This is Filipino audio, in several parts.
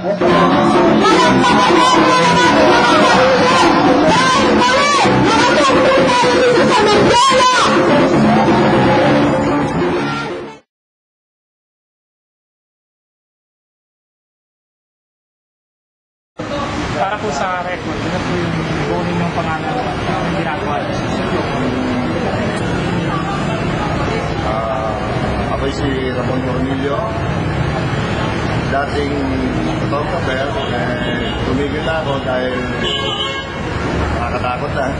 Para po sa record, ano po yung buunin yung pangalan ng ginagawa niyo? Ako si Ramon Cornelio, dating photographer. Tumigil na ako dahil nakakatakot na.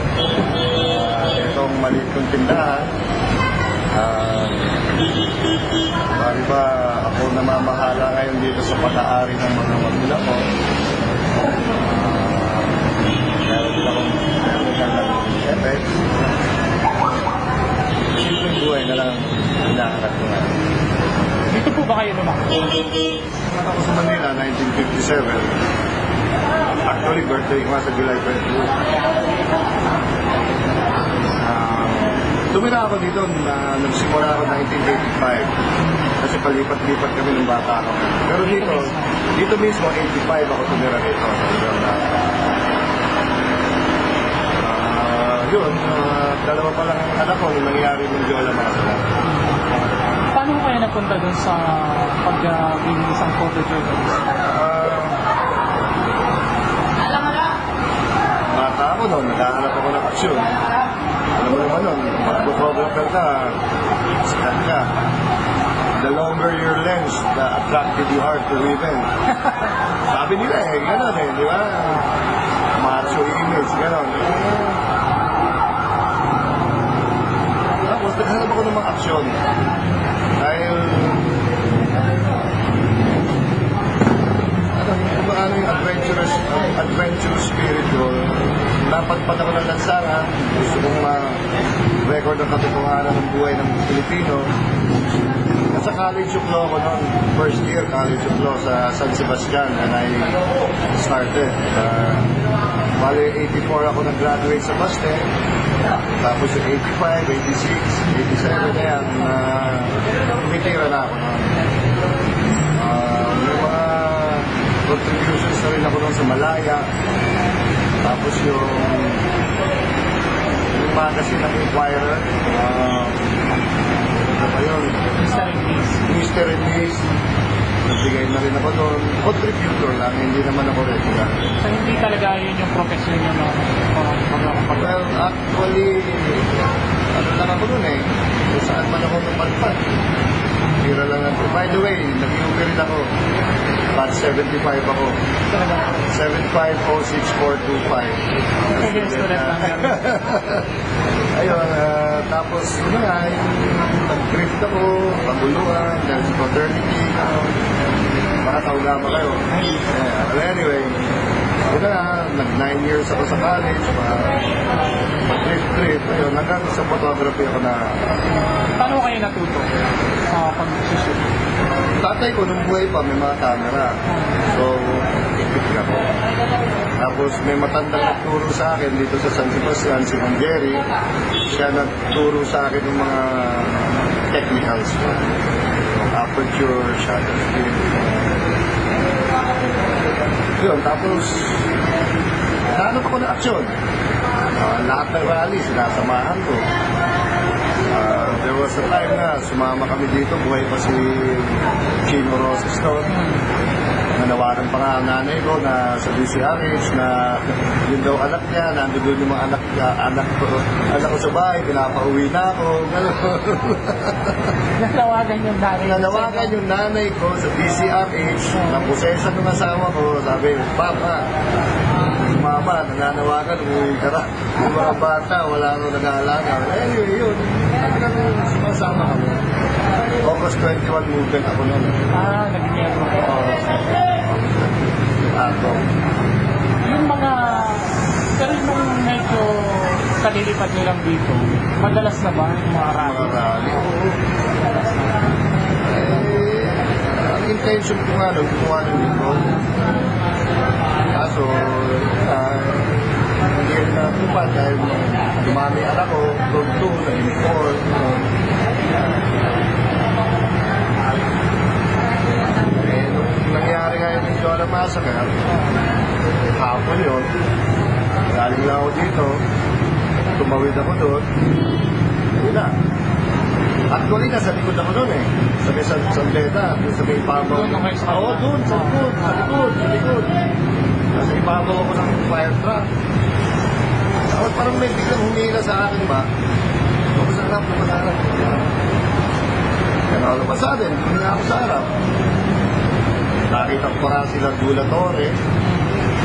Itong maliit kong tindahan. Bali ba ako namamahala ngayon dito sa pag-aari ng mga magulang ko. Meron din akong effect. Simpleng buhay na lang hinahanap ko nga. Dito po ba kayo lumaki? Ako sa Manila, 1957. Actually, birthday ko sa July 22. Tumira ako dito na nagsimula ako 1985. Kasi palipat-lipat kami ng bata ako. Pero dito mismo, 85 ako tumira dito. Yun, dalawa pa lang ang anak ko nung nangyari ng Jola Masala. Paano ko kayo napunta dun sa pag-gawin isang photojournalist? Bata ako noon, naghahanap ako ng aksyon. Alam mo naman nun, mag-photographer ka, sikat ka. The longer your lens, the attractive you are to women. Sabi nila gano'n di ba? Macho image, gano'n. Tapos naghanap ako ng mga aksyon. Dahil ano yung adventurous spirit ko. Napadpad ako ng lansangan. Gusto kong ma-record ang katotohanan ng buhay ng Pilipino. Nasa College of Law ko noon, first year College of Law sa San Sebastian, and I started. Bali, 84 ako nag-graduate sa Baste. Tapos yung 85, 86, 87 na yan, tumitira na ako noon. May mga contributions na rin ako noon sa Malaya. Tapos yung magazine ng Inquirer. Ano ba yun? Mr. and Miss. Nagbigay na rin ako doon. Contributor lang, hindi naman ako regular. So hindi talaga yun yung profession nyo na well, actually, ano lang ako doon kung saan man ako napadpad. Tira lang ako. By the way, nag-iuwi rin ako. At 75 ako. 75-06425. Ayun, tapos yun nga, nag-drift ako, paguluhan, dahil sa fraternity, makatawga ba kayo? But anyway, yun na, nag-9 years ako sa college, mag-drift, ayun, hanggang sa photography ako na. Paano kayo natuto sa pag-shoot? Tatay ko, nung buhay pa, may mga camera. So, ikip ako. Tapos may matandang nagturo sa akin dito sa San Sebastian, si Mang Jerry. Siya nagturo sa akin ng mga technicals ko. Aperture, shutter speed. Yun, tapos nahanap ako ng aksyon. Lahat ng rally, sinasamahan ko. There was a time na sumama kami dito, buhay pa si Chino Rosas noon. Nanawagan pa nga ang nanay ko na sa DCRH na yun daw anak niya, nandun doon yung mga anak ko sa bahay, pinapauwi na ako. Nanawagan yung nanay ko sa DCRH na posesa ng asawa ko. Sabi, Papa, Mama, nananawagan, umuwi ka na. Yung mga bata, wala nang nag-aalaga. Anyway, yun. Sumasama kami. August 21 movement ako noon. Nag-iyan mo. Ako. Yung mga, pero nung medyo kalilipad nyo lang dito, madalas na ba yung mga rally? Mga rally. Ang intention ko nga, gumawa ng dito. Kaso, hindi rin na tupad dahil dumami anak ko, from 2, naging 4. Nung nangyari nga yung Jola Masa, massacre. Hapon yun. Galing lang ako dito. Tumawid ako doon. Yun na. Actually, nasa likod ako doon eh. Sa Beta, doon sa may ipabaw. Doon kayo sa Oo, doon, sa likod. Nasa ipabaw ako ng fire truck. Tapos parang may biglang humila sa akin ba? Lumasarap. Kaya all sa atin, huminga ako sa harap. Nakita ko para sila Dula Torre.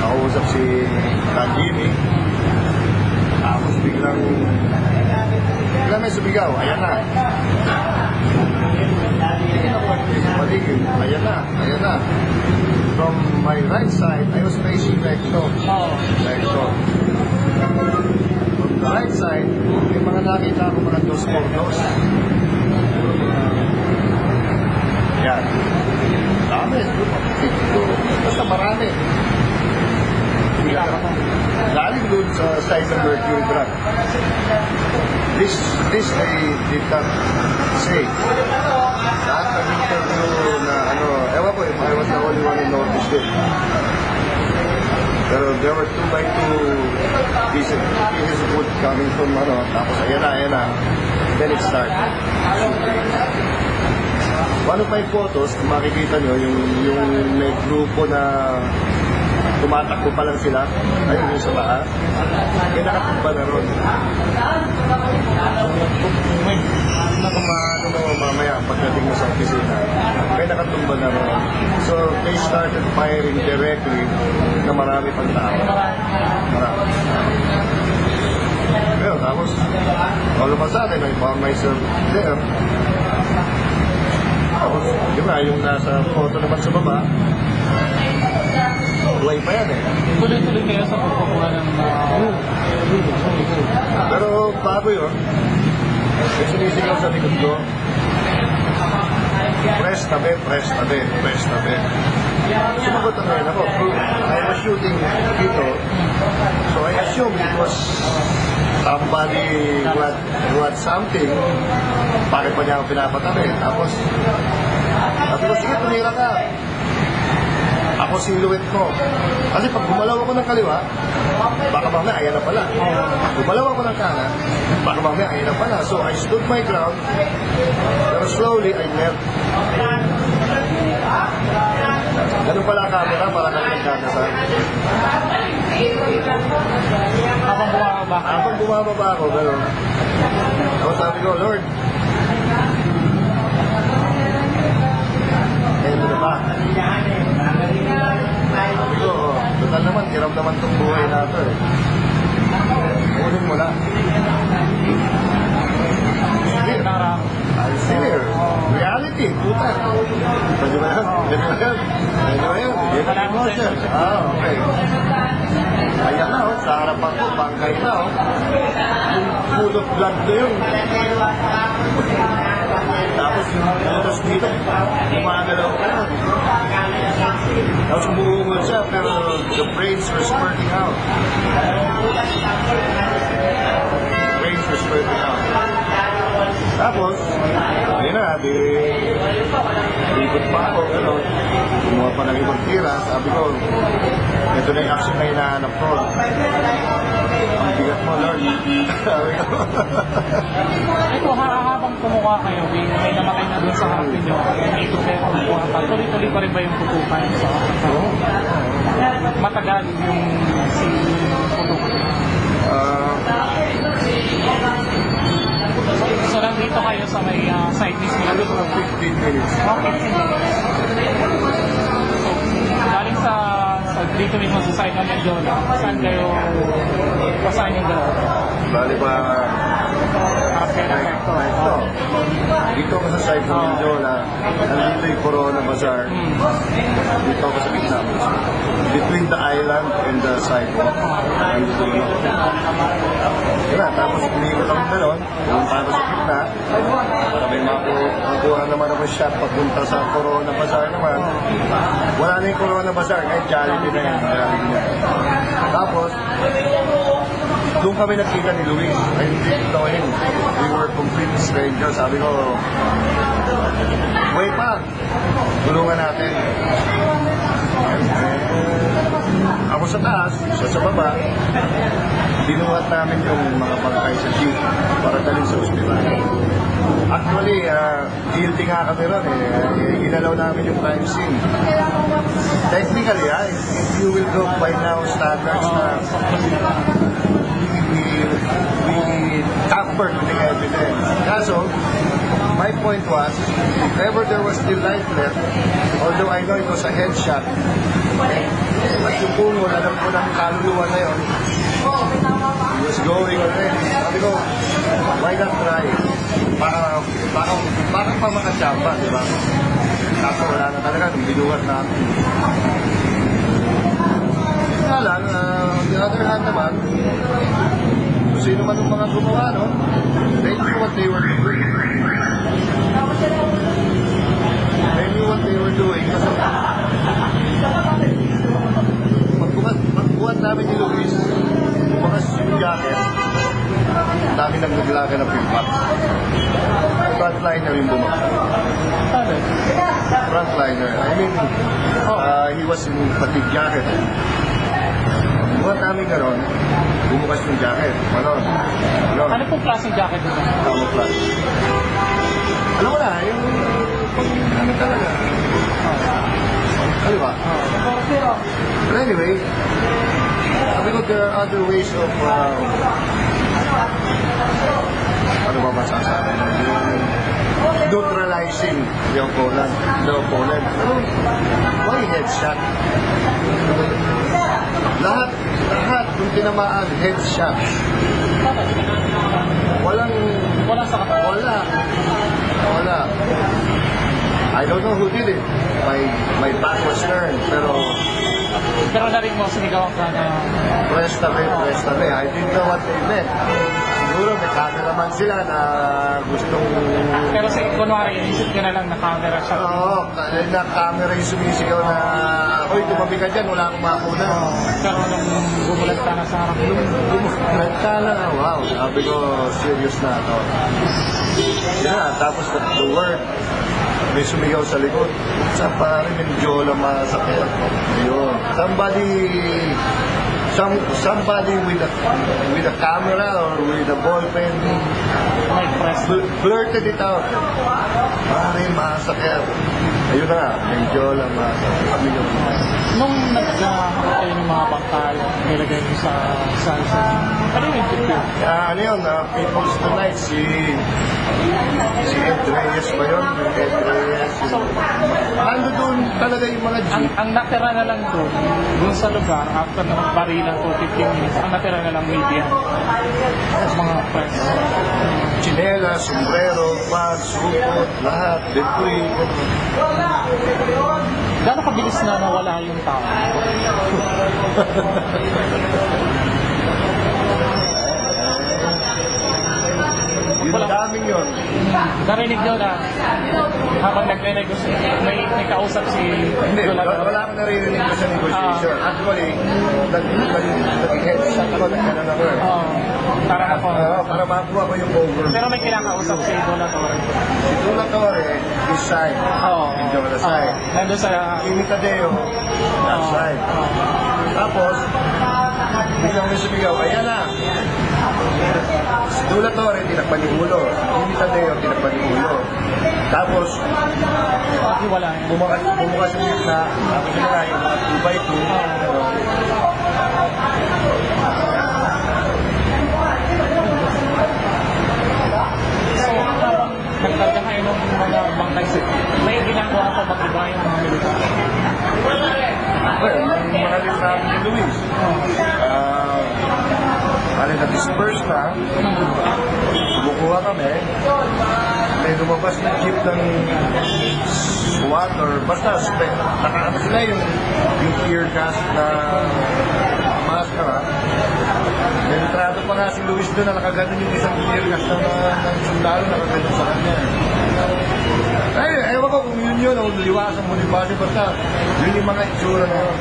Nakausap si Jimmy. Tapos biglang may sumigaw, ayan na. Paligid, ayan na. From my right side, I was facing Recto. From the right side, may mga nakita ako mga dos-por-dos. Yan. Dami. Basta marami. Galing doon sa side ng Mercury Drug. This I did not say. Lahat ng interview na ewan ko if I was the only one who noticed it. Pero there were 2x2 pieces of wood coming from tapos ayan na. Then it started. One of my photos, kung makikita nyo, yung may grupo na tumatakbo pa lang sila, ayun yung sa taas, may nakatumba na ron. Mamaya, pagdating mo sa opisina, may nakatumba na ron. So, they started firing directly na marami pang tao. Marami. Pero tapos, all of a sudden, I found myself there. Tapos, yun na, yung nasa photo naman sa baba, buhay pa yan eh. Tuloy-tuloy kayo sa pagkukuha ng Pero bago yun, may sinisigaw sa likod ko, press tabi. Sumagot ang ngayon ako. I was shooting dito, so I assumed it was somebody who had something. Bakit pa niya ako pinapatabi? Tapos, sabi ko, sige, tumira ka. Ako silhouette ko. Kasi pag gumalaw ako ng kaliwa, baka mamaya ayan na pala. Gumalaw ako ng kanan, baka mamaya ayan na pala. So I stood my ground, pero slowly I left. Ganun pala ang camera, para kami nagkakasal. Habang bumababa ako, gano'n. Tapos sabi ko, Lord, ito na ba? Sabi ko, total naman, hirap naman itong buhay nato eh. Kunin mo na. I'm still here. Reality, puta. Pwede ba yan? Emotion. Okay. Ayan na, sa harapan ko, bangkay na, yung full of blood na yun. Tapos yung oras dito, gumagalaw ka na. Tapos bumungol siya, pero the brains were spurting out. Tapos, ayun na, ikot pa ako, gano'n. Kumuha pa ng ibang tira, sabi ko, ito na yung action na hinahanap ko. Ang bigat mo, Lord. Sabi ko. Ito, habang kumuha kayo, may namatay na doon sa harapin nyo, ito kayo kumuha pa, tuloy-tuloy pa rin ba yung putukan sa matagal yung si putukan? So, nandito kayo sa may side mismo. Ano ko 15 minutes. Okay. So, galing sa dito mismo sa side ng Medjola, saan kayo, saan yung dalawa? Bali ba, Ito. dito ako sa side ng Medjola, nandito yung Corona Bazaar. Dito ako sa gitna. Between the island and the sidewalk. Kaya, tapos umiikot ako galon, yung para sa gitna, para may makuha naman ako shot papunta sa Corona Bazaar naman. Wala na yung Corona Bazaar, kahit Jollibee na yan. Tapos, doon kami nakita ni Luis. I didn't know him. We were complete strangers. Sabi ko, wait pa, tulungan natin. Ako sa taas, siya sa baba, binuhat namin yung mga bangkay sa jeep para dalhin sa ospital. Actually, guilty nga kami ron eh. Inalaw namin yung crime scene. Technically, if you will go by now standards na we tampered with the evidence. Kaso, my point was, if ever there was still life left, although I know it was a headshot, at yung pungon, alam ko ng kaluluwa na yun, he was going already. Sabi ko, why not try? Baka pa makachamba, di ba? Kaso wala na talaga, nung binuhat natin. Kaya lang, on the other hand naman, kung sino man yung mga gumawa, no? They knew what they were doing. They knew what they were doing. Kasi pagbuhat namin ni Luis, bumakas yung jacket, ang dami nang naglaga ng pimpat. Frontliner yung bumakas. Frontliner. I mean, he was in fatigue jacket. Buhat namin karon, bumukas yung jacket. Ano Ano pong klaseng jacket nito? Camouflage. Alam mo na, yung ano talaga. Ano ba? But anyway, sabi ko there are other ways of ano ba masasabi? Neutralizing the opponent. Pero, why headshot? Lahat kung tinamaan, headshot. Wala sa katawan. Wala. I don't know who did it. My back was turned, pero narinig mo, sinigawan ka na press tabi. I didn't know what they meant. Siguro may cameraman sila na gustong... pero kunwari, inisip ka na lang na camera siya. Oo, na camera yung sumisigaw na hoy, tumabi ka dyan, wala akong makuna. Pero nung bumulat ka na sa harap mo, Nagkala na, wow, sabi ko, serious na ito. Yeah, tapos the word, may sumigaw sa likod. Sa pare, medyo masakit. Yun. Somebody with a camera or with a ballpen may press. blurted it out. Pare, masakit. Ayun na nga, medyo masakit. Kami yung Nung naghahanap kayo ng mga bangkay, nilagay niyo sa ano yung picture? ano yun, People's Tonight, si Ed Reyes ba yun? Ed Reyes. Ano doon talaga yung mga jeep? Ang natira na lang doon sa lugar, after na magbarilan for 15 minutes, ang natira na lang media. Mga press. Chinela, sombrero, pants, supot, lahat, debris. Gano'ng kabilis na nawala yung tao? Yung daming yun. Narinig nyo na habang nagre-negotiate, may kausap si Hindi, Dola. wala akong naririnig ko sa negotiation. Actually, nag-headshot ako, nagkanan ako eh. Para ako. Para makuha ko yung over. Pero may kinakausap si Dola Torre. Si Dula Torre, his side. Yung Dula side. Nandun sa... Amy Tadeo, that side. Tapos, biglang may sumigaw, ayan na. Si Dula Torre, tinakpan yung ulo. Amy Tadeo, tinakpan yung ulo. Tapos, Wala. bumukas yung gitna. Tapos yun na, yung mga 2x2. So, habang nagkarga kayo ng mga bangkay sa... May ginagawa pa ba iba yung mga militar? Well, yung mga rin namin ni Luis. Na-disperse na. Kumukuha kami. May lumabas na jeep ng SWAT or basta nakaano sila yung tear gas na maskara. Denitrado pa nga si Luis doon na nakaganon yung isang tear gas ng sundalo nakaganon sa kanya. Ewan ko kung yun o liwasan mo ni Basi basta yun yung mga itsura na yun.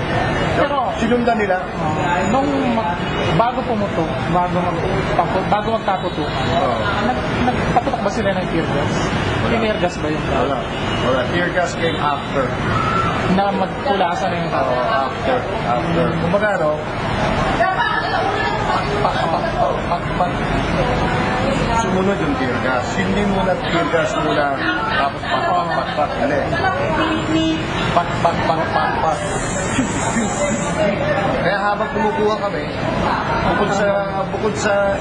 Pero, Sinundan nila. Bago pumutok, bago magkatutukan, Oo. nagpaputok ba sila ng tear gas? Tear gas ba yung Wala. Wala. Tear gas came after. na magtulasan na yung tao? Oo, after. Kumbaga, no? Pak. Sumunod yung tear gas. Hindi muna tear gas muna, tapos pak. Hindi. Pak. Kaya habang kumukuha kami, bukod sa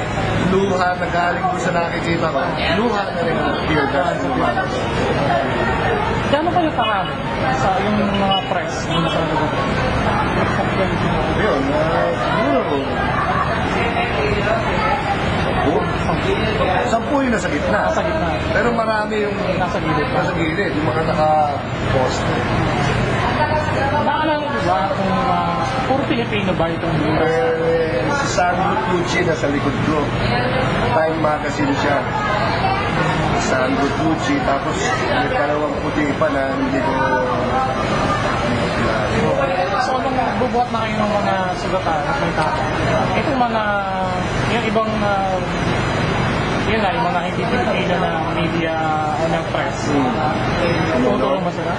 luha na galing doon sa nakikita ko, luha na rin ang tear gas. Gano'n kayo karami sa yung mga press yung nasa lugar? Yun, siguro. Sampu yung nasa gitna. Nasa gitna. Pero marami yung Nasa gilid. nasa gilid, yung mga naka-post. Naalala niyo ba kung puro Pilipino ba itong lugar? Si Sandro Tucci nasa likod ko. Time Magazine siya. Sandro Tucci, tapos may dalawang puti pa na hindi ko So, nung bubuhat na kayo ng mga sugatan at may tapang, itong mga, yung ibang, yun nga, yung mga hindi Pilipino na media o ng press, tutulong ba sila?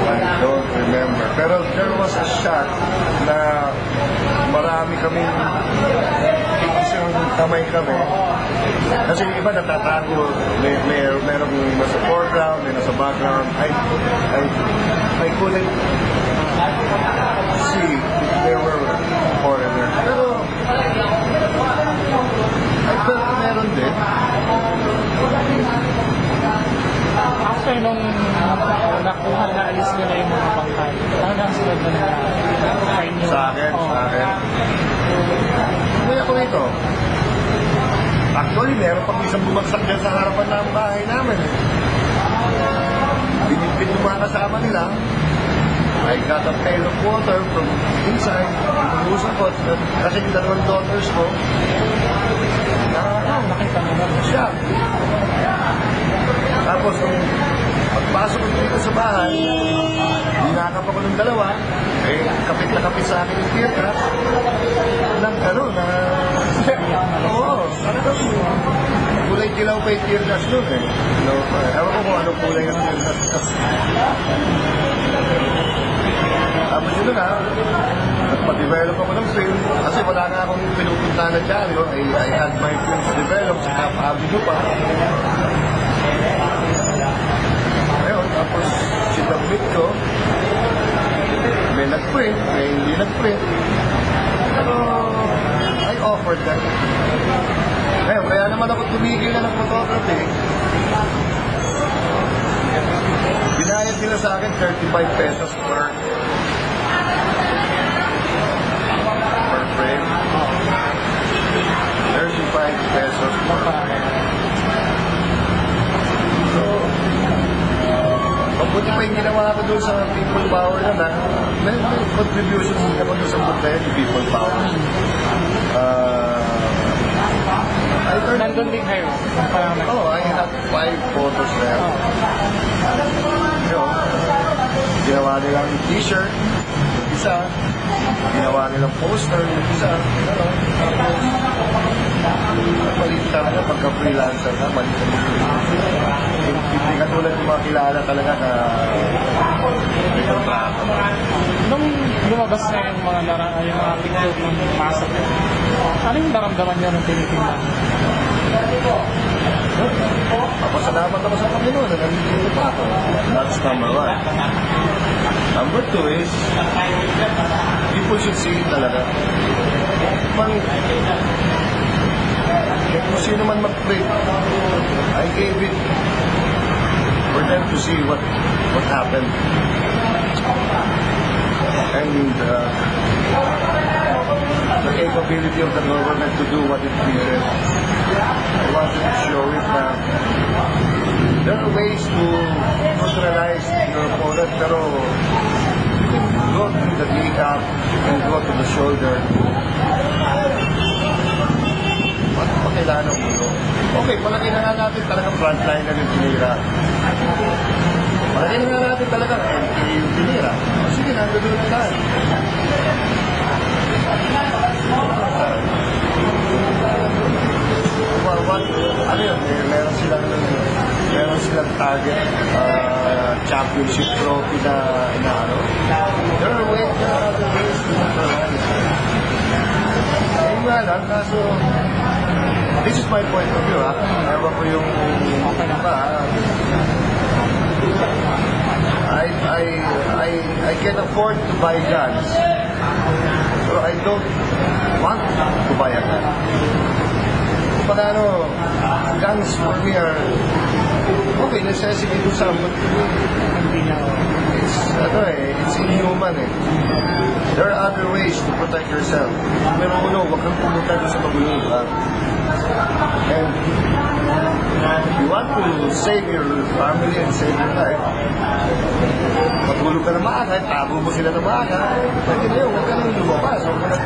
I don't remember. Pero there was a shot na marami kaming isang kamay kami. Kasi yung iba natatago, merong nasa foreground, may nasa background. I couldn't see if they were foreigners. Pero I felt meron din. After nung nakuha na alis nyo na yung mga bangkay, hanggang sila na kain nyo? Sa akin. Umuwi ako rito. Actually, meron pang isang bumagsak dyan sa harapan ng bahay namin. Binipit yung mga kasama nila. I got a pail of water from inside. Inuusan ko. Kasi yung dalawang daughters ko, Nakita mo na. siya. Tapos, nung pagpasok ko dito sa bahay, dinakap ako ng dalawa, kapit na kapit sa akin yung tear gas. Oo, kulay dilaw pa yung tear gas nun eh. Ewan ko kung anong kulay ng tear gas. Tapos yun na, nagpa-develop ako ng film, kasi wala nga akong pinupunta na dyan, no? I had my films developed sa Cap Avenue pa. Ayun, tapos sinabit ko, may nag-print, may hindi nag-print. Pero, I offered that. Ayun, kaya naman ako tumigil na ng photography. Binayad nila sa akin 35 pesos per frame. 35 pesos per frame. So, mabuti pa yung ginawa ko doon sa People Power na may contributions din ako doon sa buta yung People Power. Nandun din kayo? I have 5 photos there. Yun. Ginawa nilang t-shirt, yung isa. Ginawa nilang poster, yung isa. Malit talaga pagka-freelancer ka, malit ka. Hindi katulad yung mga kilala talaga na may kontrata. Nung lumabas na yung mga yung mga picture ng pasok, ano yung naramdaman nyo nung tinitingnan? Papasalamat ako sa Panginoon na nandito pa ako. That's number 1. Number 2 is, people should see it talaga. Kung sino man mag-print, I gave it for them to see what happened. And the capability of the government to do what it did. I wanted to show it that there are ways to neutralize your opponent, pero you can go through the kneecap and go to the shoulder. What pa kailangan ng ulo? Okay, palagi na nga natin talagang frontline na yung tinira. Palagay na nga natin talaga, MTA yung tinira. O sige, nandun na tayo. Ano yun, meron silang target championship trophy na inaano. There are other ways to materialize. Ayun nga lang, kaso this is my point of view, ha? Ewan ko yung iba, I can afford to buy guns. So I don't want to buy a gun. Pag ano, guns for me are okay, necessity to some, but to me, it's inhuman eh. There are other ways to protect yourself. Pero uno, huwag kang pumunta doon sa magulong lugar. And if you want to save your family and save your life, matulog ka na maaga, tago mo sila na maaga, pwede na yun, huwag ka nang lumabas, huwag ka nang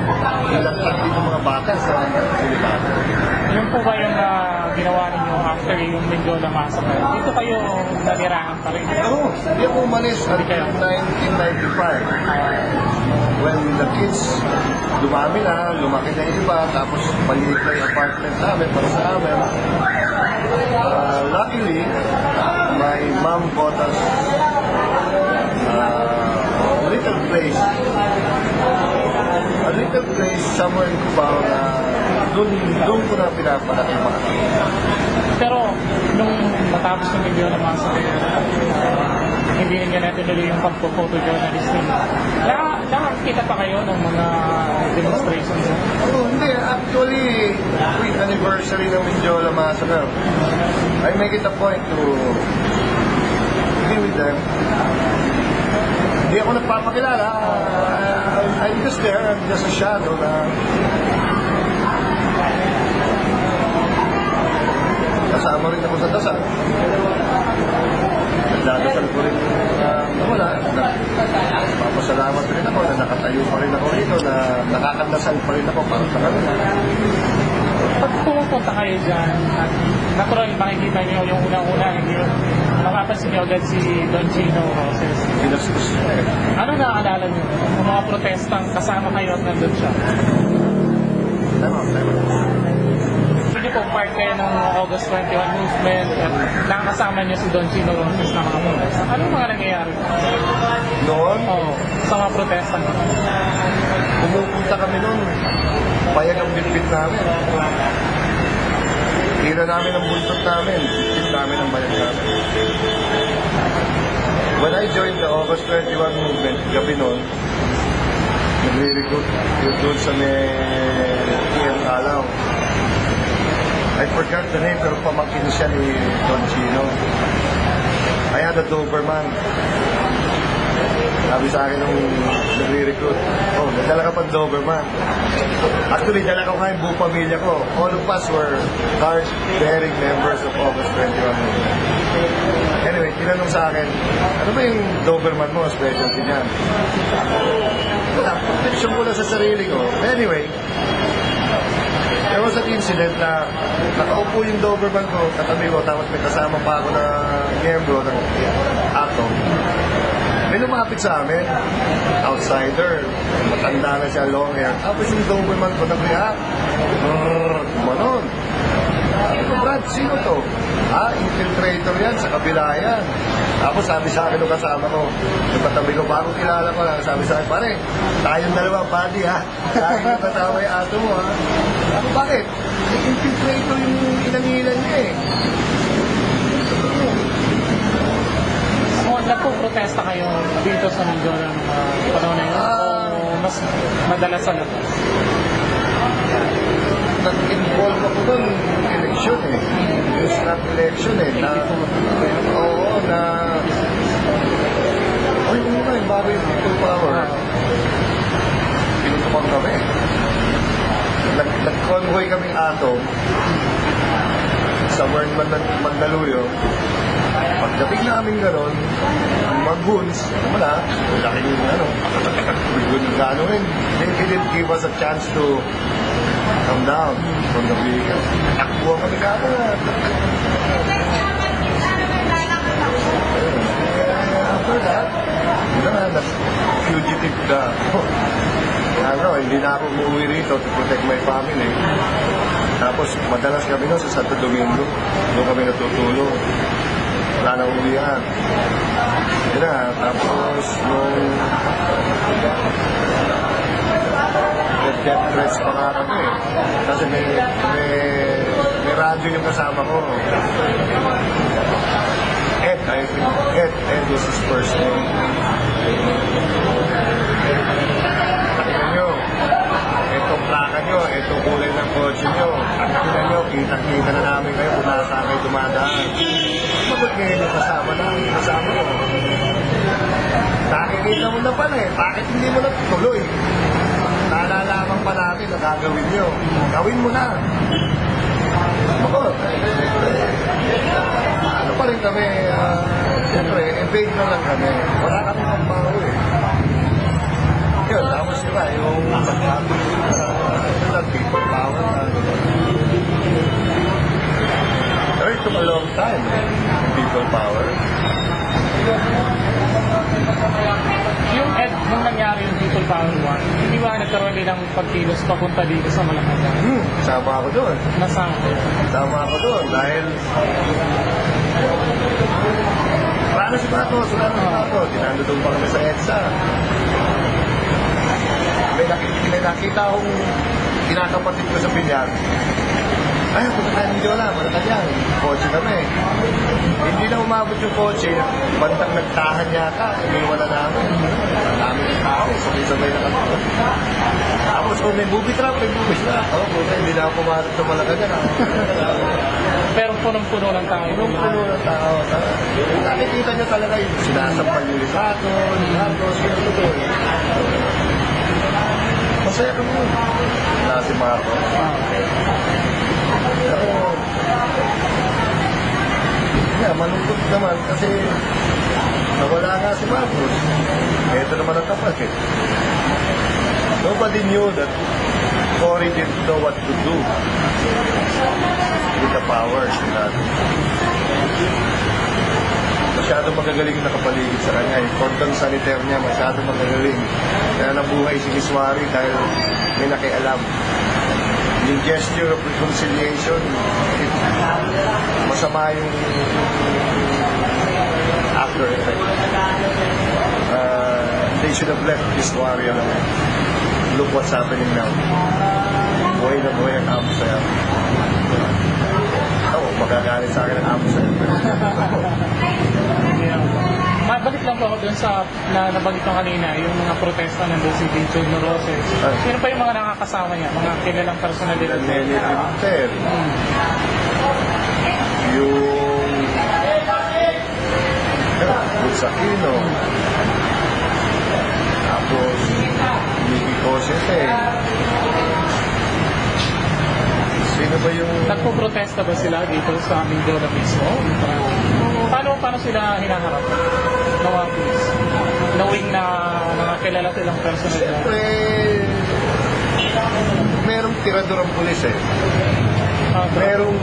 nilagtag din ng mga bata sa helicopter. Yun po ba yung ginawa ninyo after yung Mindoro Massacre? Dito kayo nanirahan pa rin? Oo, hindi ako umalis until 1995. When the kids dumami na, lumaki na yung iba, tapos maliit na yung apartment namin para sa amin. Luckily, my mom bought us a little place somewhere in Cubao na doon ko na pinapalaki yung mga Pero nung matapos ng Mindoro Massacre, hindi niya natuloy yung pagpo-photojournalist ninyo. Nakakita pa kayo ng mga demonstrations? Oh, hindi. Actually, week anniversary ng Mindoro Massacre. I make it a point to be with them. Hindi ako nagpapakilala. I'm just there. I'm just a shadow na kasama rin ako sa dasal. Nagdadasal ko rin na wala. Papasalamat rin ako na nakatayo pa rin ako rito, na nakakandasal pa rin ako para sa kanila. Pag pumupunta kayo dyan, at natural makikita niyo yung unang-una, hindi yun, makapansin niyo agad si Don Chino Roses. Pinastos. Ano naaalala niyo? Yung mga protestang kasama kayo at nandun siya? Tama. Hindi po part kayo ng August 21 movement at nakakasama niyo si Don Chino Roses na mga protesta. Ano mga nangyayari? Noon, Oo, sa mga protesta. pumupunta kami noon. Payag ang bitbit namin. Tira namin ang buntot namin. Bitbit namin ang bayag namin. When I joined the August 21 movement, gabi noon, nagre-recruit yung doon sa may Ian Alaw. I forgot the name, pero pamangkin siya ni Don Chino. I had a Doberman. Sabi sa akin nung nagre-recruit, oh, nadala ka pang Doberman. Actually, dala ko nga yung buong pamilya ko. All of us were card-bearing members of August 21. Anyway, tinanong sa akin, ano ba yung Doberman mo, specialty niyan? Wala, protection ko na sa sarili ko. Anyway, there was an incident na nakaupo yung Doberman ko, katabi ko, tapos may kasama pa ako na miyembro ng Atom. May lumapit sa amin, outsider, matanda na siya, long hair. Tapos yung Doberman ko nag-react. Manon. Sabi ko, Brad, sino to? Infiltrator yan, sa kabila yan. Tapos sabi sa akin nung kasama ko, yung katabi ko, bago kilala ko lang, sabi sa akin, pare, tayong dalawa, buddy ha. Lagi yung kasama yung ato mo ha. Sabi, bakit? Infiltrator yung inangilan niya eh. Nagpo-protesta kayo dito sa Mindoro ng panahon na yun? O mas madalas sa labas? Nag-involve ako doon election eh. Yung snap election eh. Oo, na... Ay, ano na yung bago yung people power. Pinutupan kami. Nag-convoy kaming Atom sa Mandaluyong. Pagdating namin gano'n, ang mga goons, wala, laki yung goons na ano rin. They didn't give us a chance to come down from the vehicle. Takbo kami kagad. na fugitive na ako. Ano, hindi na ako umuwi rito to protect my family. Tapos madalas kami no, sa Santo Domingo. Doon kami natutulog. Wala na uwihan. Yun na, tapos nung death threats pa nga kami. Kasi may radyo yung kasama ko. Ed, I think, Ed was his first name. Pakinggan nyo, itong plaka nyo, itong kulay ng kotse nyo, pakinggan nyo, kitang-kita na namin kayo kung nasa kayo dumadaan. Magot ngayon yung kasama mo. Nakikita mo na pala eh, bakit hindi mo na tuloy? Nalalaman pa namin na gagawin nyo. Gawin mo na. Magot. Ano pa rin kami, siyempre, evade na lang kami. Wala kami pagbaho eh. Yun, tapos diba, yung people power na. Pero it took a long time, people power. Yung Ed, nung nangyari yung People Power 1, hindi ba nagkaroon din ng pagkilos papunta dito sa Malacanang? Sama ako doon. Nasaan? Sama ako doon dahil paano si Pato? Dinando doon pa kami sa EDSA. May nakita akong kinakapatid ko sa bilyar. Ay, punta tayo ng Jola, Malacanang. Kotse kami. Hindi na umabot yung kotse. Bantang nagtahan yata. Iniwala namin. Namin yung tao. Sabay-sabay na kami. Tapos kung may booby trap. Oo, puta, hindi na ako pumasok sa Malacanang. Pero punong-puno ng tao. Punong-puno ng tao. Nakikita nyo talaga yung sinasampal yung lisato, yung totoo. Masaya kami yun. Wala si Marco. Pero, malungkot naman kasi nawala nga si Marcos. Ito naman ang tapat eh. Nobody knew that Cory didn't know what to do with the powers natin. Masyadong magagaling yung nakapaligid sa kanya. Yung cordon sanitaire niya, masyadong magagaling. Kaya nabuhay si Kiswari dahil may nakialam. Yung gesture of reconciliation, masama yung after effect. They should have left Kiswari alone. Look what's happening now. Buhay na buhay ang amo sa'yo. Magagalit sa akin ang amo sa'yo. Balik lang po ako dun sa nabanggit ko kanina, yung mga protesta nandun si Vincio Roses. Sino pa yung mga nakakasama niya? Mga kilalang personalidad? Nelly Pimentel. Yung Luz Aquino. Tapos Nicky Cosete. Sino ba yung... Nagpo-protesta ba sila dito sa aming Mindoro mismo? Paano sila hinaharap? Mga police? Knowing na nakakilala silang personalidad? Siyempre, merong tirador ang pulis eh. Merong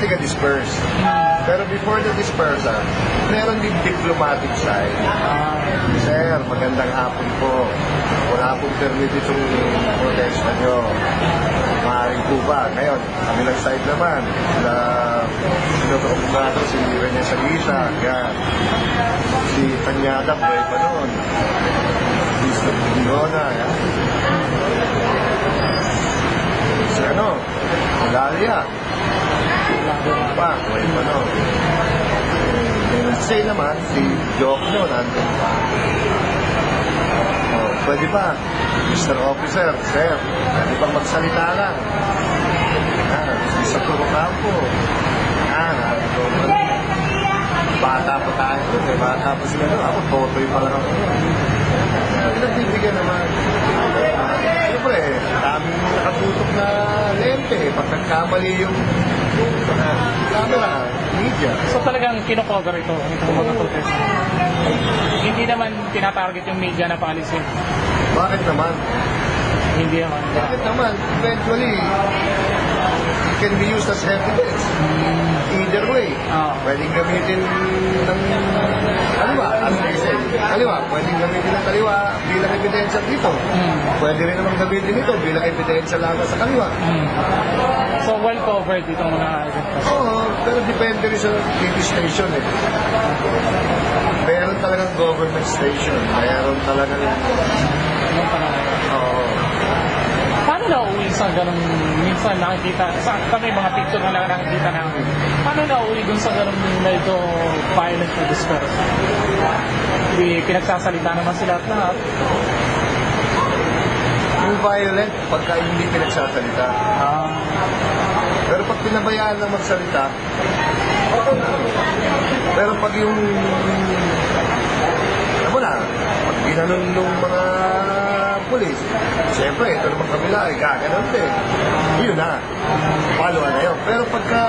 tiga-disperse. Pero before the dispersal, meron din diplomatic side. Sir, magandang hapon po. Wala pong permit itong protesta nyo. Maaaring po ba? Ngayon, kabilang side naman, na sinotokong si Rene Salisa, si Tanyada, buhay pa noon. Si Stephenona, si Malalia. Pa, buhay pa noon. Say naman, si Joke noon, nandun pa. Pwede ba? Mr. Officer, Sir, pwede bang magsalita lang? Sa Turo Campo. Bata pa tayo. Bata pa sila doon. Ako, totoy pa lang ako. Nagbibigyan naman. Siyempre, daming nakatutok na lente. Pag nagkamali yung camera, media. So talagang kinocover itong mga protest. Hindi naman tinatarget yung media na paalisin. Bakit naman? Hindi naman. Bakit naman? Eventually, it can be used as evidence. Either way. Pwedeng gamitin ng kaliwa. Ano na isa? Kaliwa. Pwedeng gamitin ng kaliwa bilang ebidensya dito. Pwede rin naman gamitin ito bilang ebidensya lang sa kaliwa. So well covered itong mga event. Oo, pero depende rin sa TV station eh. Meron talagang government station. Meron talagang... Yung talaga. Oo. Paano nauwi sa ganung minsan nakikita, sa kami mga picture na lang nakikita namin, paano nauwi dun sa ganung medyo violent na discourse? Hindi, pinagsasalita naman sila at lahat. Yung violent, pagka hindi pinagsasalita. Pero pag pinabayaan lang magsalita, pero pag yung, alam mo na, pag ginanon nung mga pulis, siyempre, ito naman kabila, gaganon din. Yun na, paluan na yun. Pero pagka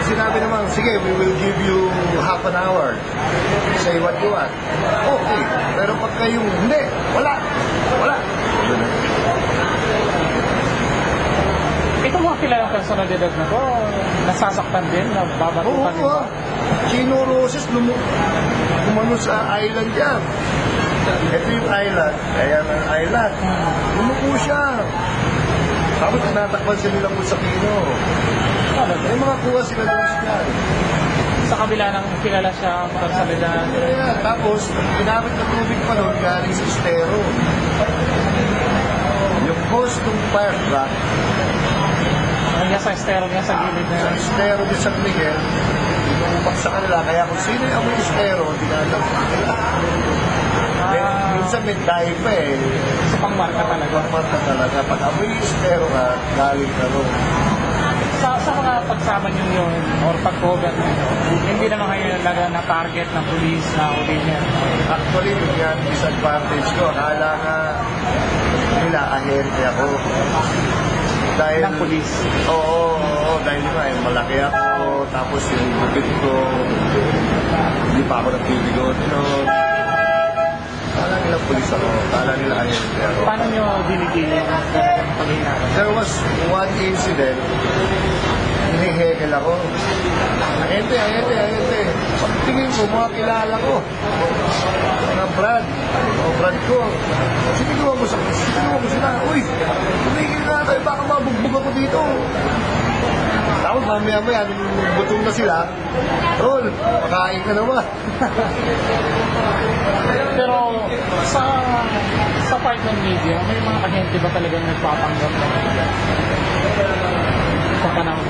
sinabi naman, sige, we will give you half an hour, say what you want. Okay, pero pagka yung, hindi, wala. Yun na. Itong mga kilalang personalidad na to, nasasaktan din, nababatukan din ba? Chino Roses, lumano sa island yan. Ito yung island, ayan ang island. Lumuko siya. Tapos tinatakpan sila nilang sa Pino. May mga kuha sila doon siya. Sa kabila ng kilala siya, personalidad. Ayan, tapos, ginamit na tubig pa doon galing sa estero. Yung post ng fire truck, Nandiyan sa estero niya sa gilid na sa estero din San Miguel, umpak sa kanila. Kaya kung sino yung amoy estero, dinadampak nila. Minsan may dye pa eh. sa pangmarka talaga. Pagmarka talaga. Pag amoy estero ka, galing ka ron. Sa mga pagsama niyo yun, or pag-cover niyo, hindi naman kayo na target ng police na uli niya. Actually, yun nga ang disadvantage ko. Akala nga nila ahente ako. Dahil, Ng police. Oo, dahil nga malaki ako, tapos yung bukid ko, hindi pa ako nagbibigot, Kala nila pulis ako, kala nila ahente ako. Paano niyo dinigil yung pag-iingat? There was one incident, hinihekel ako. Ahente. Pagtingin ko, mga kilala ko. Mga Brad ko. Sinigawa ko sila. Uy, tumigil na tayo, baka mabugbog ako dito. Tapos mamaya, nung gutom na sila, Tol, pakain ka naman. Pero sa part ng media, may mga ahente ba talagang nagpapanggap na sa panahon?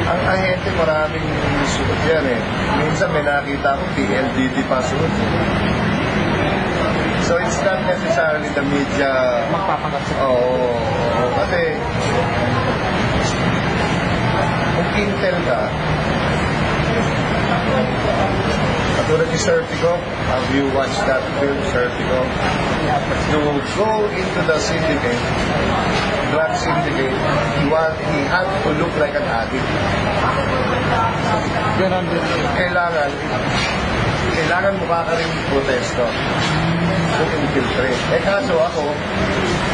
Ang ahente, maraming suot yan eh. Minsan may nakita ko, PLDT pa suot. So it's not necessarily the media. Magpapanggap sa Oo, kasi kung intel ka, katulad ni Serpico, have you watched that film, Serpico? To go into the syndicate, drug syndicate, he had to look like an addict. Ganon din. Kailangan mukha ka rin protesto. To infiltrate. Kaso ako,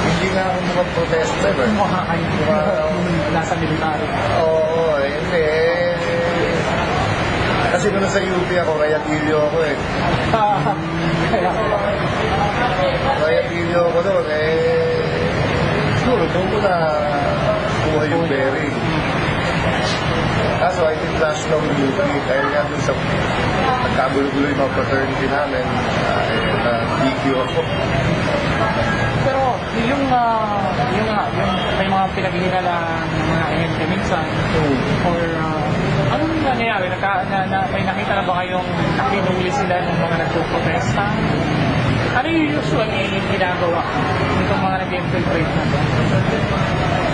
hindi nga ako mukhang protester. Mukha kayo nasa military. Oo, hindi. Kasi kung nasa UP ako, Rayatilio ako eh. Kaya Rayatilio ako doon siguro doon ko na kuha yung berry. Kaso I think last long UP, dahil nga doon sa nagkagulo-gulo yung mga fraternity namin, DQ ako. pero yung may mga pinaghihila ng mga ahente minsan or anong nangyayari? May nakita na ba kayong nakinuli sila ng mga nagpo-protesta? Ano yung usually ginagawa nitong mga nag-infiltrate na ba?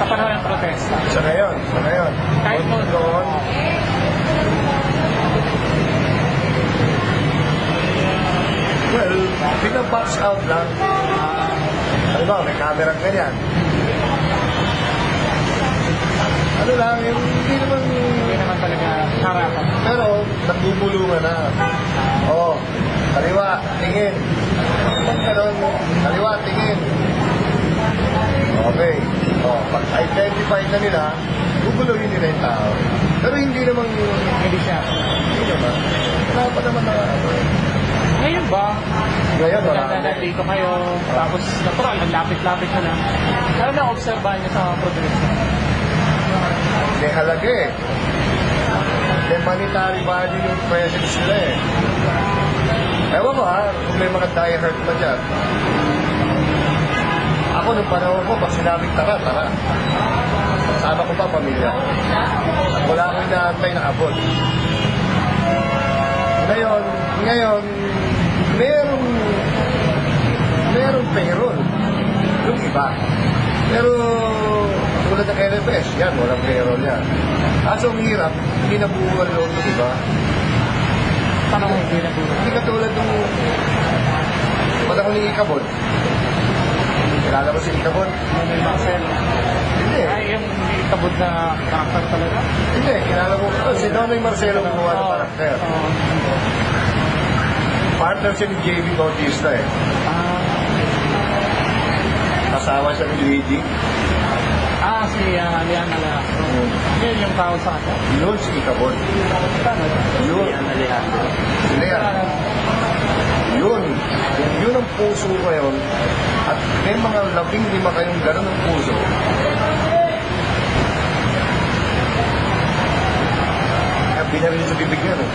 Sa panahon ng protesta? Sa ngayon. Kahit doon. Well, pinabox out lang. Ano ba, may camera ganyan. Ano lang, hindi naman talaga harapan. pero nagbubulungan na. Kaliwa, tingin. Pag ganun, kaliwa, tingin. Okay. Pag-identify na nila, guguluhin nila yung tao. Pero hindi naman yung... Hindi siya. Hindi naman. Wala pa naman na... Ngayon ba? Ngayon, marami. Nandito kayo, tapos natural, lapit-lapit na lang. Ano na-obserbahan niyo sa progreso? May halaga eh. May monetary value yung presence nila eh. Ewan ko ha, kung may mga die-hard pa dyan. Ako nung panahon ko, pag sinabing tara, tara. Sama ko pa pamilya. At wala akong inaantay na abot. Ngayon, merong payroll. Yung iba. Pero, tulad ng LFS, yan, walang payroll yan. Kaso ang hirap, hindi nabuhuan loob, di ba? Paano kung hindi na po? Hindi katulad nung panahon ni Ikabod. Kilala mo si Ikabod? May Marcel. Hindi. Ay, yung tabod na karakter talaga. Hindi, kilala mo. Si Nonoy Marcelo gumawa ng karakter. Partner siya ni JB Bautista eh. Asawa siya ni Luigi. Si Lian Alejandro. Yun yung tao sa akin. Yun si Ikabod. Yun. Si Lian. Yun ang puso ko yun. At may mga 15 kayong gano'n ng puso. Kaya binaril sa bibig yan eh.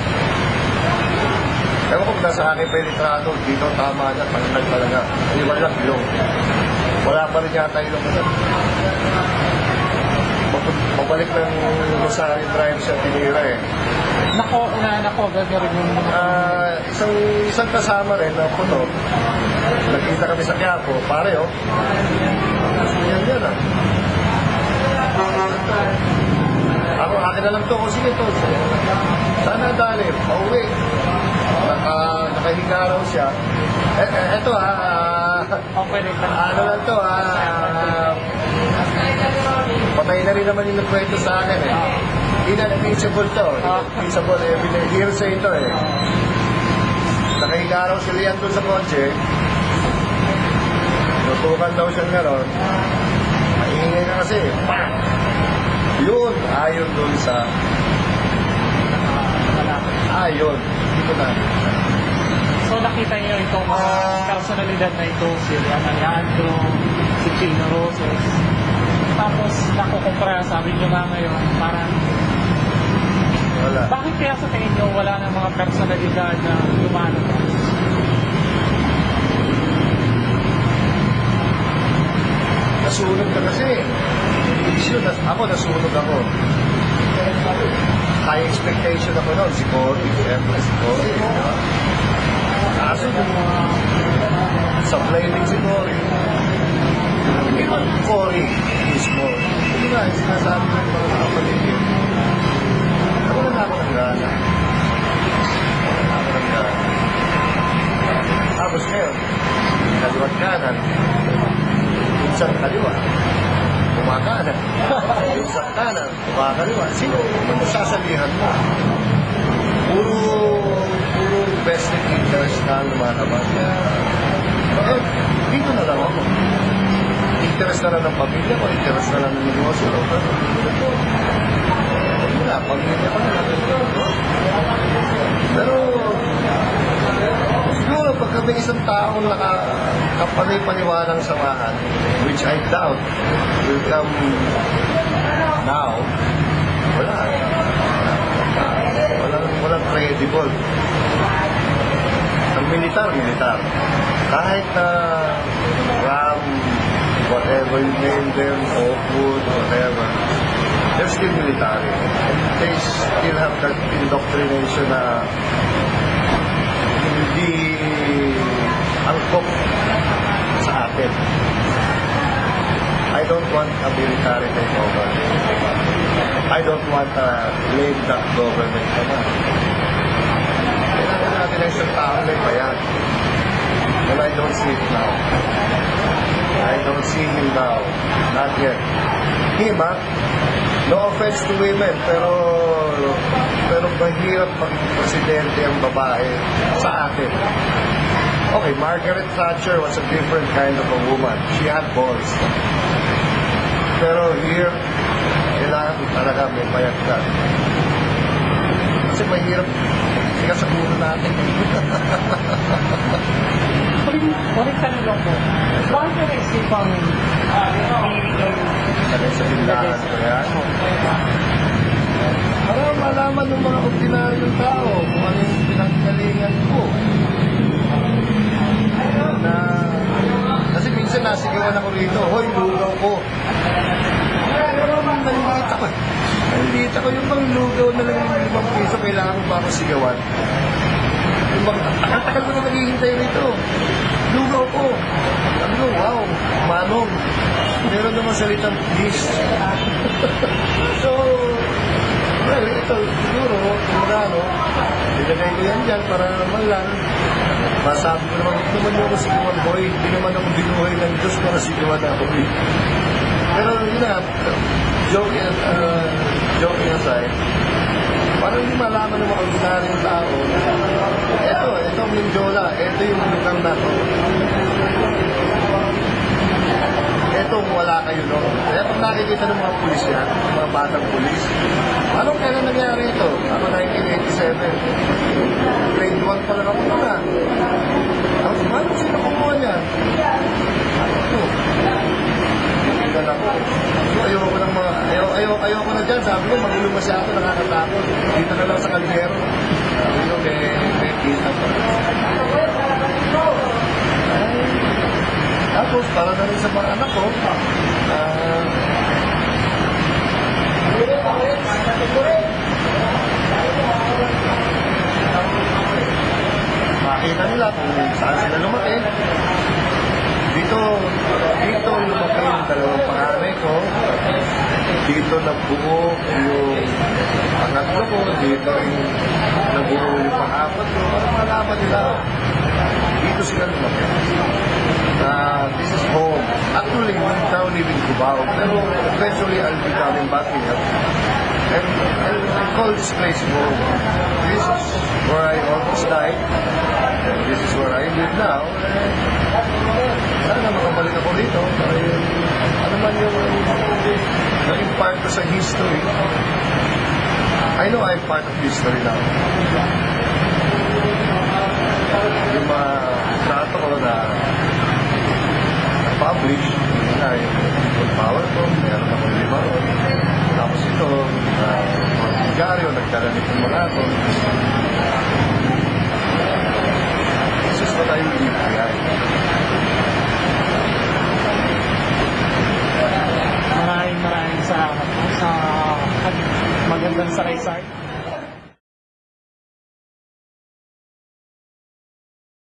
Ewan ko kung nasa akin pa yung litrato, dito tama na, panunag talaga. Hindi wala ilong. Wala pa rin yata ilong na. Mabalik ng Rosario Drive sa Tinira eh. Nako-cover niyo rin yung Isang kasama rin na puno. Nagkita kami sa Quiapo, pare oh. Yan ah. Ako, akin na lang to. Sige to. Sana dali, pauwi. Nakahiga raw siya. Eto okay rin lang. ano lang to patay na rin naman yung nagkwento sa akin eh. Inadmissible to. Inadmissible evidence. Hearsay ito eh. Nakahiga raw si Lian doon sa kotse. Tutukan daw siya nga ron. Maingay na kasi. Yun, ayon doon sa... Ayon. Hindi ko na. So nakita niyo itong personalidad na ito, si Lian Alejandro, si Chino Roses. Tapos nakukumpara, sabi niyo nga ngayon, parang Wala. bakit kaya sa tingin niyo wala ng mga personalidad na lumalabas? Nasunog ka kasi. Ako nasunog ako. High expectation ako noon. Si Cory, siyempre si Cory. Kaso sa playing si Cory. Hindi man Cory mismo. Hindi nga, sinasabi ng mga kapatid yun. Ako na ako ng gana. Tapos ngayon, kaliwat kanan. Minsan kaliwa. Kumakanan. Minsan kanan. Kumakaliwa. Sino masasabihan mo? Puro best interest na lumalabas. Dito na lang ako. Interest na lang ng pamilya ko, interest na lang ng negosyo. Wala, pamilya ko na lang. Pero, siguro pag kami isang taong nakapalay-paliwanang samahan, which I doubt will come now, walang credible. Ang militar. Kahit na RAM, whatever you name them, Oakwood, whatever, they're still military. And they still have that indoctrination na hindi angkop sa atin. I don't want a military takeover. I don't want a lame-duck government naman. Kailangan natin ang isang tao na ipayan. And I don't see it now. I don't see him now. Not yet. Him, no offense to women, pero mahirap maging presidente ang babae sa atin. Okay, Margaret Thatcher was a different kind of a woman. She had balls. Pero here, kailangan talaga may payat ka. Kasi mahirap siya sa puno natin. Huling tanong lang po. Bakit ka naisipang Talagang sa tindahan ko yan. Para malaman ng mga ordinaryong tao kung ano yung pinanggalingan ko. Na, kasi minsan nasigawan ako rito, hoy, lugaw ko. Pero nalilita ko. Nalilita ko yung bang lugaw na lang yung 5 piso, kailangan mo ba ako sigawan? Yung bang, tagal ko na naghihintay rito. Lugaw ko. Sabi ko, wow, manong. Meron naman salitang please. So, well, ito, siguro, kumagano, ilagay ko yan dyan para naman lang. Masabi ko naman, hindi naman ako sigawan, boy. Hindi naman ako binuhay ng Diyos para sigawan ako. Pero yun na, joking aside, parang hindi malaman ng mga ordinaryong tao. Ito, Mindiola, ito yung lugar na to. Etong wala kayo, no? Kaya pag nakikita ng mga pulis yan, mga batang pulis, anong kailan nangyari ito? Ako 1987. Grade 1 pa lang ako na. Anong sino kumuha niyan? Ito. Tingnan ako. So, ayoko na dyan. Sabi ko, magulo masyado, nakakatakot. Dito na lang sa kaldero. Sabi ko, may kita pa. Tapos, para na rin sa mga anak ko, makita nila kung saan sila lumaki. Dito lumaki yung 2 panganay ko. Dito nabuo yung pangatlo ko. Dito rin nabuo yung pang-4 ko. Para malaman nila, dito sila lumaki. This is home. Actually, we're now living in Cubao. Pero eventually, I'll be coming back here. And I call this place home. This is where I almost died. And this is where I live now. Sana makabalik ako dito. Ano man yung naging part ko sa history. I know I'm part of history now. Yung mga trato ko na publish na yung power ko, meron akong 5 ron. Tapos ito, mga bigaryo, nagdala nitong mga ito. This is what I live behind.